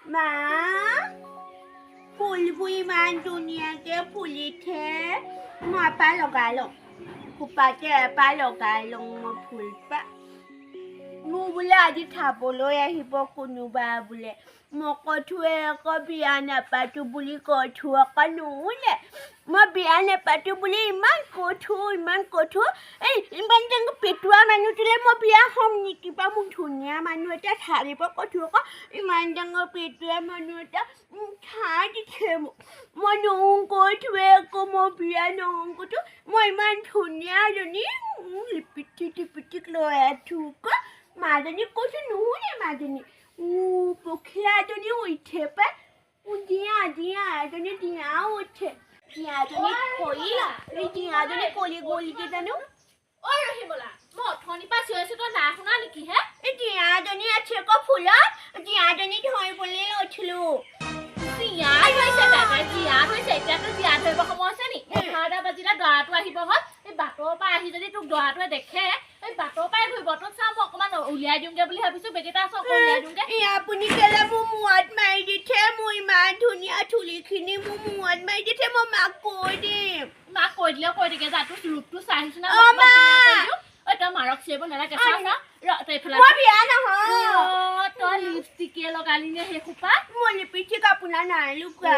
মা ফুলবোৰ ইমান ধুনীয়াকৈ ফুলিছে মই এপাহ লগাই লওঁ খোপাতে এপাহ লগাই লওঁ মই ফুলপাহ মোৰ বোলে আজি খাবলৈ আহিব কোনোবা বোলে মই কৈছোঁৱে আকৌ বিয়া নাপাতো বুলি কৈছোঁ আকৌ নুশুনে মই বিয়া নাপাতো বুলি ইমান কৈছোঁ এই ইমান ডাঙৰ পেটুৱা মানুহটোলৈ মই বিয়া হ'ম নেকি বা মোক ধুনীয়া মানুহ এটা ঠাৰিব কৈছোঁ আকৌ ইমান ডাঙৰ পেটুৱা মানুহ এটা ঠাই দিছে মোক মই নহওঁ কৈছোঁৱে আকৌ মই বিয়া নহওঁ কৈছোঁ মই ইমান ধুনীয়া এজনী লিপিটিক লৈ আছোঁ আকৌ মাজনী কৈছোঁ নুশুনে মাজনী পখিলা এজনী উঠে পাই দিয়া এজনী দিয়াও উঠে দিয়াজনী কৰিলা এই দিয়াজনী কৰি গ'লগৈ জানো ঐ ৰহিমলা মই অথনিৰ পৰা চিঞৰি আছোঁ তই নাই শুনা নেকি হে এই দিয়াজনী আছে আকৌ ফুলত দিয়াজনী ধৰিবলৈ লৈছিলোঁ জীয়া ধৰিছে তাই জীয়া ধৰিছে এতিয়াতো জীয়া ধৰিব সময় হৈছে নি 11টা বাজিলে দৰাটো আহিব হ'ল এই বাটৰ পৰা আহি যদি তোক দৰাটোৱে দেখে এই বাটৰ পৰাই ঘূৰিব তোক চাওঁ মই অকণমান উলিয়াই দিওঁগে বুলি ভাবিছোঁ বেগেটা আছোঁ অকণ উলিয়াই দিওঁগে আপুনি কেলে মোৰ মূৰত মাৰি দিছে মোৰ ইমান ধুনীয়া চুলিখিনি মোৰ মূৰত মাৰি দিছে মই মাক কৈ দিম মাক কৈ দিলেও কৈ দিকে যা তোৰ ৰূপটো চাই আহিছোঁ না ঐ তই মাৰক চিৰিব নালাগে চা তই এইফালে মই বিয়া নহয় তই লিপষ্টিকে লগালি নে সেই সোপা মই লিপষ্টিক আপোনাৰ নাই লুকুৱা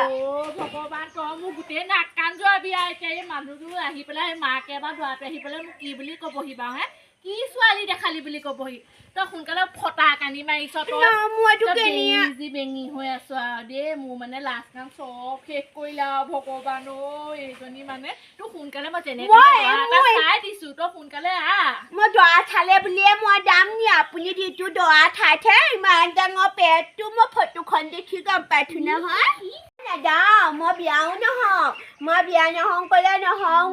ভগৱান তই মোৰ গোটেই নাক কান যোৱা বিয়া এতিয়া এই মানুহটো আহি পেলাই মাকে বা দৰাটো আহি পেলাই মোক কি বুলি ক'বহি বাৰু হে কি ছোৱালী দেখালি বুলি ক'বহি তই সোনকালে ফটা কানি মাৰিছ তই বেঙি হৈ আছ আৰু দেই মোৰ মানে লাষ্ট কাম চব শেষ কৰিলা ভগৱান এইজনী মানে তোক সোনকালে মই তেনেকৈ চাই দিছোঁ তই সোনকালে আহ মই দৰা ঠালে বুলিয়ে মই দাম নি আপুনি যিটো দৰা ঠাইছে ইমান ডাঙৰ পেটটো মই ফটোখন দেখি গম পাইছোঁ নহয় নাযাওঁ মই বিয়াও নহওঁ মই বিয়া নহওঁ ক'লে নহওঁ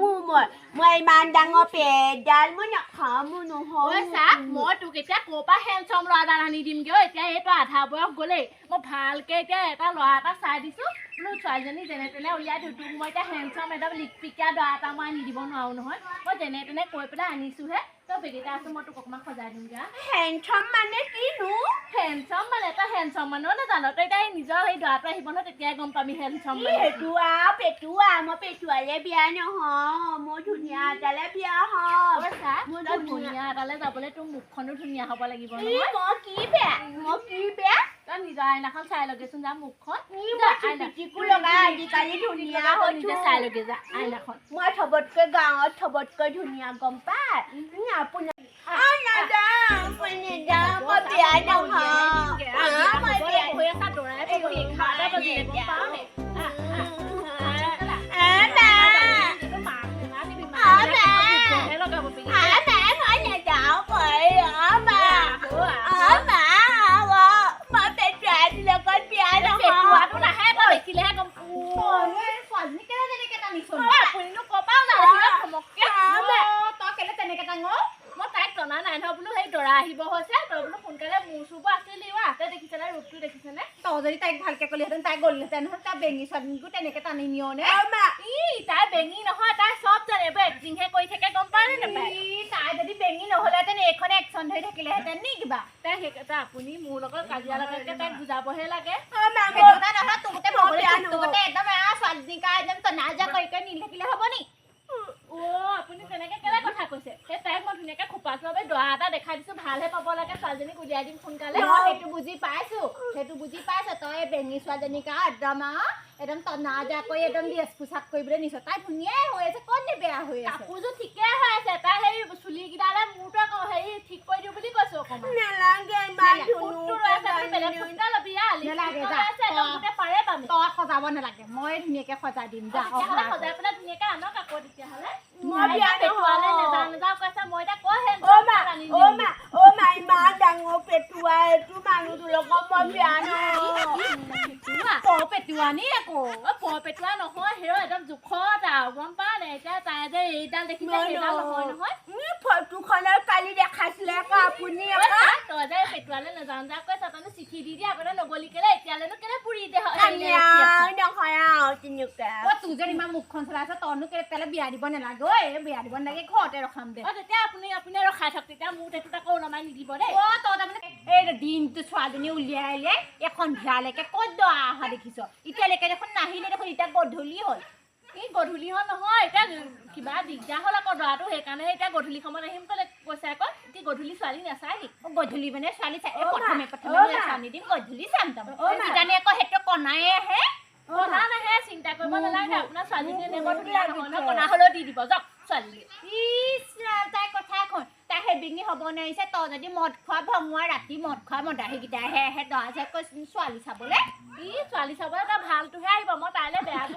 মই ইমান ডাঙৰ পেটডাল মই নাখাওঁ মোৰ নহয় চা মই তোক এতিয়া ক'ৰ পৰা হেণ্ডচাম ল'ৰা এটা আনি দিমগৈ এতিয়া এইটো আধা বয়স গ'লেই মই ভালকৈ এতিয়া এটা ল'ৰা এটা চাই দিছোঁ বোলো ছোৱালীজনী যেনে তেনে উলিয়াই দিওঁ তোক মই এতিয়া হেণ্ডচাম একদম লিকপিকিয়া দৰা এটা মই আনি দিব নোৱাৰোঁ নহয় মই যেনে তেনে কৈ পেলাই আনিছোঁহে তই বেগেটা আছোঁ মই তোক অকণমান সজাই দিমগৈ হেণ্ডচাম মানে কিনো হেণ্ডচাম মানে তই হেণ্ডচাম মানুহ নাজানো তই এতিয়া নিজৰ সেই দৰাটো আহিব নহয় তেতিয়াই গম পাবি হেণ্ডচাম মানে পেটুৱা মই পেটুৱালে বিয়া নহওঁ মই ধুনীয়া এটালে বিয়া হ'ম মই ধুনীয়া এটালে যাবলৈ তোৰ মুখখনো ধুনীয়া হ'ব লাগিব মই কি বেয়া তই নিজৰ আইনাখন চাই লগেচোন যা মুখখন আজিকালি ধুনীয়া নিজে চাই লগে যা আইনাখন মই চবতকৈ গাঁৱত চবতকৈ ধুনীয়া গম পায় আপুনি আহিব হৈছে তই বোলো সোনকালে মোৰ চুব আছিলি আছে দেখিছেনে ৰূপটো দেখিছেনে তই যদি তাইক ভালকে ক'লিহেঁতেন তাই গ'লিহেঁতেন নহয় তাই বেঙি ছোৱালীকো তেনেকে টানি নিয়নে তাই বেঙি নহয় তাই চব জানে এইবোৰ এক্টিংহে কৰি থাকে গম পায় নে নাপায় তাই যদি বেঙি নহ'লেহেঁতেন এইখনে একশ্যন ধৰি থাকিলেহেঁতেন নি কিবা তাই সেইকেইটা আপুনি মোৰ লগত কাজিয়া লগাকে তাইক বুজাবহে লাগে নিথাকিলে হ'ব নি আপুনি তেনেকে কেলে কথা কৈছে সেই তাইক মই ধুনীয়াকে খোপা চোৱাবে দৰা এটা দেখাই দিছোঁ ভালহে পাব লাগে ছোৱালীজনীক উলিয়াই দিম সোনকালে সেইটো বুজি পাইছোঁ তই বেঙি ছোৱালীজনীক একদম টনাজা কৰি একদম ড্ৰেছ পোছাক কৰিবলৈ নিছ তাই ধুনীয়াই হৈ আছে ক'ত নি বেয়া হৈ আছে কাপোৰযোৰ ঠিকে হৈ আছে তাই সেই চুলিকেইটালে মোৰতো আকৌ হেৰি ঠিক কৰি দিওঁ বুলি কৈছোঁ অকণমান তই সজাব নালাগে মই ধুনীয়াকে সজাই দিম যা সজাই পেলাই ধুনীয়াকে আনক আকৌ তেতিয়াহ'লে মই নেযাওঁ কৈছে মই এতিয়া ইমান ডাঙৰ পেটুৱা এইটো মানুহটোৰ লগত মই বিয়া নহয় পেটুৱা নি আকৌ পেটুৱা নহয় হেৰ একদম জোখত আৰু গম পা নাই এতিয়া তাই যে এইডাল দেখিছে সেইডাল নহয় ফটোখনৰ কালি দেখাইছিলে আকৌ আপুনি ঐ আকৌ চা, তই যে পেটুৱালে নাযাওঁ যা কৈ চাতানে চিঠি দি দিয়া আগতে নগলি কেলে এতিয়ালেনো কেলে পুৰি দে নহয় আৰু তেনেকুৱা তোৰ যে ইমান মুখখন চলাই আছে তইনো কেলে বিয়া দিব নালাগে ঐ বিয়া দিব নালাগে ঘৰতে ৰখাম দে তেতিয়া আপুনি ৰখাই থাক তেতিয়া মোৰ তেটো আকৌ ওলমাই নিদিব দেই তই তাৰমানে এই দিনটো ছোৱালীজনী উলিয়াই উলিয়াই এই সন্ধিয়ালৈকে ক'ত দৰা অহা দেখিছ এতিয়ালৈকে দেখোন নাহিলে দেখোন এতিয়া গধূলি হ'ল এই গধূলি হ'ল নহয় এতিয়া কিবা দিগদাৰ হ'ল আকৌ দৰাটো সেইকাৰণে এতিয়া গধূলি সময়ত আহিম ক'লে কৈছে আকৌ এতিয়া গধূলি ছোৱালী নাচায়নি গধূলি মানে ছোৱালী চাই প্ৰথমে ছোৱালী দিম গধূলি চাম তাৰমানে কিজানি আকৌ সেইটো কণাই আহে কণা নাহে চিন্তা কৰিব নালাগে আপোনাৰ ছোৱালীজনী এনেকুৱা ধুনীয়া নহয় ন কণা হ'লেও দি দিব যাওক ছোৱালীজনী ইছ ৰাম তাই কথা এখন তাই হেবিঙি হ'ব নোৱাৰিছে তই যদি মদ খোৱা ভঙুৱা ৰাতি মদ খোৱা মদাহীকেইটাইহে আহে দৰা চাই কৈছে ছোৱালী চাবলৈ ছোৱালী চাবলৈ তাই ভালটোহে আহিব মই তাইলৈ বেয়াটো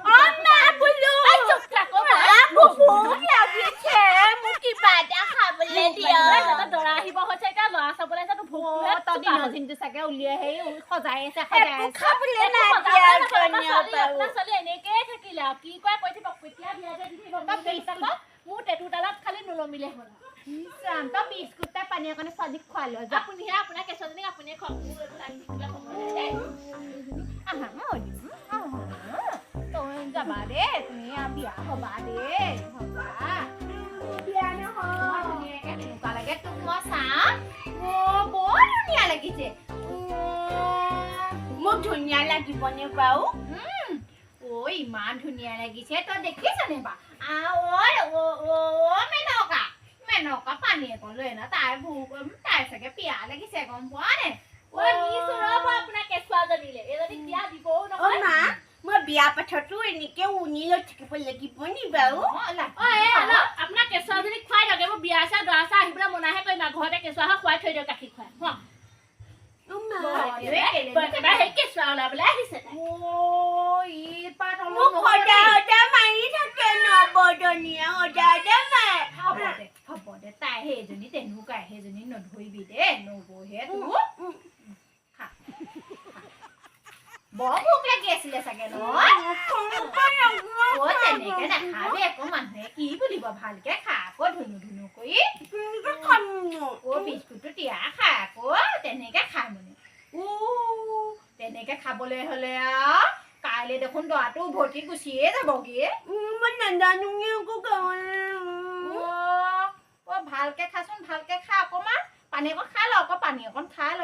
দৰা আহিব হৈছে এতিয়া ল'ৰা চাবলৈ আছে তোৰ ভোক তই দিনৰ দিনটো চাগে উলিয়াই হেৰি সজাই আছে ছোৱালী এনেকেই থাকিলে আৰু কি কয় কৈ থাকিব কেতিয়া বিয়াতে দি থাকিব মোৰ টেটু ডালত খালি নলমিলে হ'ল তই বিস্কুট এটা পানী অকণে ছোৱালীক খুৱাই লৈ যা আপুনিহে আপোনাৰ কেঁচুৱাজনীক আপুনিয়ে খওক তই যাবা দে তুমি বিয়া হবা দে হবা বিয়া নহয় কেনেকুৱা লাগে তোক মই চাম বৰ ধুনীয়া লাগিছে মোক ধুনীয়া লাগিবনে বাৰু ইমান ধুনীয়া লাগিছে তই দেখিছনে বা মেনকা পানী অকণ লৈ না তাই তাই চাগে পিয়া লাগিছে গম পোৱা নে আপোনাৰ কেঁচুৱাজনীলে এজনী বিয়া দিবও নহয় মা মই বিয়া পাঠটো এনেকে উনি লৈ থাকিব লাগিব নি বাৰু আপোনাৰ কেঁচুৱাজনীক খুৱাই দিয়ক এইবোৰ বিয়া চা দৰা চা আহি পেলাই মনাহে কৰিম ঘৰতে কেঁচুৱা খুৱাই থৈ দিয়ক গাখীৰ খুৱাই সেই কেঁচুৱা ওলাবলৈ আহিছে মোক সদা সদা মাৰি থাকে নবদনীয়া সদা সদা মাৰে হ'ব দে তাই সেইজনী তেনেকুৱাই সেইজনী নধৰিবি দে নবহে তোৰ বৰ ভোক লাগি আছিলে চাগে তেনেকে নাখাবি একো মানুহে কি বুলিব ভালকে খা আকৌ ধুনু ধুনু কৰি বিস্কুটটো তিয়া খা আকৌ তেনেকে খাই মানে তেনেকে খাবলৈ হলে আৰু কাইলৈ দেখোন দৰাটো উভতি গুচিয়ে যাবগে মই নাজানো ভালকে খাচোন ভালকে খা অকণমান পানী অকণ খাই ল আকৌ পানী অকণ খাই ল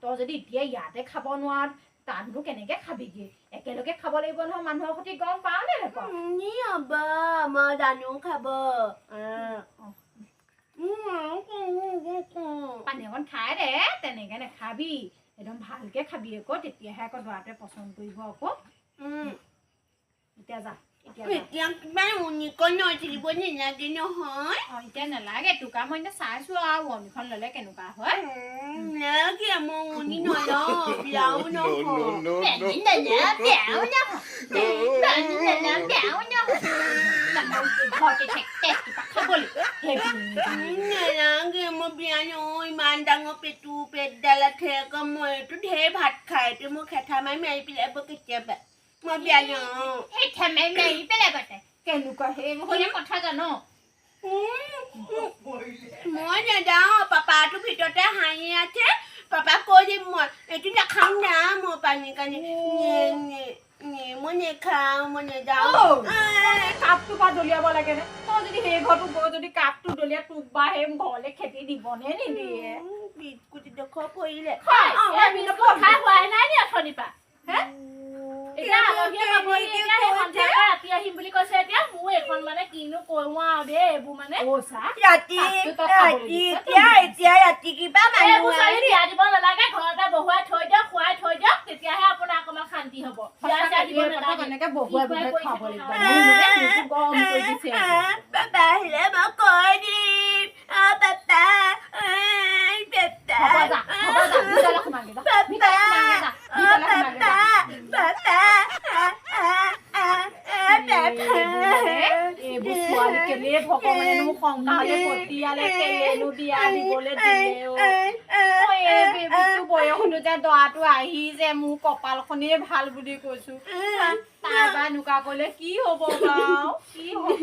তই যদি এতিয়া ইয়াতে খাব নোৱাৰ তাতনো কেনেকে খাবিগে একেলগে খাব লাগিব নহয় মানুহৰ সৈতে গম পাও নে নাপাও মই জানো খাব পানী অকণ খাই দে তেনেকে নাখাবি একদম ভালকে খাবি আকৌ তেতিয়াহে আকৌ দৰাটোৱে পচন্দ কৰিব আকৌ এতিয়া যা এতিয়া কিবা উনিকণ লৈ থাকিব নালাগে নহয় এতিয়া নালাগে তোকা মই এতিয়া চাইছো আৰু অমিখন ললে কেনেকুৱা হয় নালাগে মই উনি নলওঁ বিয়াও নালাগে মই বিয়া নহয় ইমান ডাঙৰ পেটডাল আছে আকৌ মই এইটো ঢেৰ ভাত খাই এইটো মোক খেঠা মাৰি পেলাব কেতিয়াবা মই বিয়া নহয় কেনেকুৱা সেই কথা জানো মই নাযাওঁ পাপাটো ভিতৰতে হাঁহি আছে পাপাক কৈ দিম মই এইটো নাখাম না মই পানী কানি মই নেখাওঁ মই নাযাওঁ কাপটো বা দলিয়াব লাগে নে তই যদি সেই ঘৰটো গৈ যদি কাপটো দলিয়া তোক বা সেই ঘৰলে খেতি দিবনে নিদিয়ে বিস্কুট দেখুৱা পৰিলে খাই হোৱাই নাই নি অথনিৰ পৰা এতিয়া ৰাতি আহিম বুলি কৈছে এতিয়া মোৰ এখন মানে কিনো কৰো আৰু দেই এইবোৰ মানে ৰাতি কিবা বিয়া দিব নালাগে ঘৰতে বহুৱাই থৈ দিয়ক খুৱাই থৈ দিয়ক তেতিয়াহে আপোনাৰ অকমান শান্তি হব কেনেকে বহুৱাই খাব লাগিব পাপা আহিলে মই কৈ দিম ভগৱানে মোক সংসাৰলে পতিয়ালে কেলেনো বিয়া দিবলৈ দিলে বয়স কিন্তু যে দৰাটো আহি যে মোৰ কপালখনেই ভাল বুলি কৈছো তাৰ পৰা এনেকুৱা কৰিলে কি হ'ব বাৰু কি হ'ব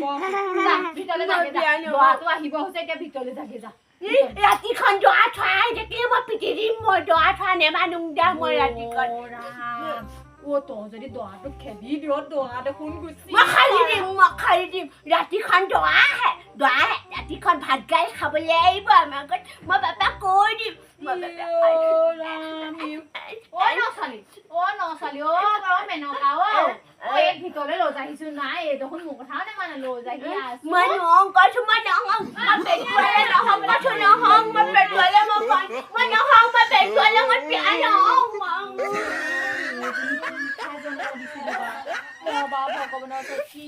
যা ভিতৰলৈ যাগে যা দৰাটো আহিব হৈছে এতিয়া ভিতৰলৈ যাগে যা ৰাতিখন দৰা থোৱাই থাকিলে মই পিটি দিম মই দৰা থোৱা নেমানুং দা মই ৰাতিখন তই যদি দৰাটোক খেদি দিয় দৰা দেখোন গুচি মই খালি দিম ৰাতিখন দৰা আহে ৰাতিখন ভাত গাই খাবলৈ আহিব আমাৰ ঘৰত মই বাপাক কৈ দিম মই নচালি বাৰু মেনকা এই ভিতৰলৈ লৈ যাইছো নাই এই দেখোন মোৰ কথাও নেমানে লৈ যাই মই নহওঁ কৈছো মই নহওঁ মই পেটুৱালে নহওঁ কৈছো নহওঁ মই পেটুৱালে মই নহওঁ মই পেটুৱালে মই পিয়া নহওঁ ভগৱানৰ কি